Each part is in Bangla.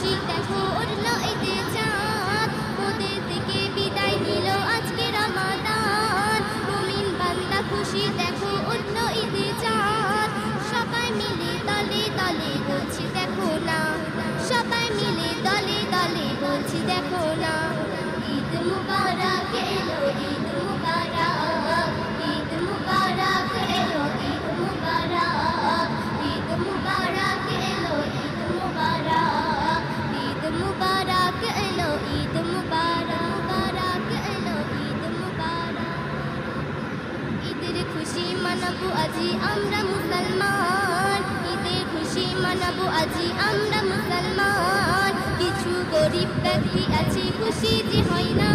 খুশি দেখো উঠল ঈদের চাঁদ, ওদের থেকে বিদায় নিল আজকে রমাদান। মুমিন বান্দা খুশি দেখো উঠল ঈদের চাঁদ, সবাই মিলে দলে দলে বলছি দেখো না, সবাই মিলে দলে দলে বলছি দেখো না। ঈদ মুবারক এলো, ঈদ মুবারক, ঈদ মুবারক এলো, ঈদ মুবারক, ঈদ মুবারক এলো, ঈদ মুবারক, ঈদ মুবারক এলো, ঈদ মুবারক এলো, ঈদ মুবারক। ঈদের খুশি মানাবো আজি আমরা মুসলমান, ঈদের খুশি মানাবো আজি আমরা মুসলমান। কিছু গরিব ব্যক্তি আছে খুশি যে হয় না,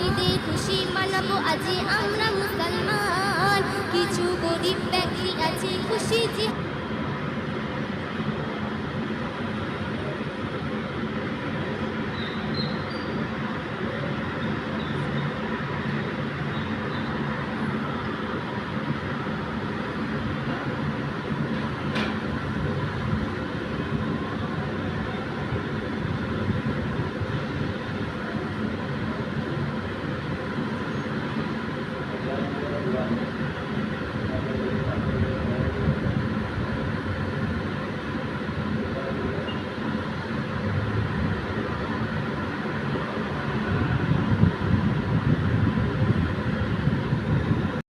ঈদের খুশি মানাবো আজি আমরা মুসলমান। কিছু গরিব ব্যক্তি আছে খুশি যে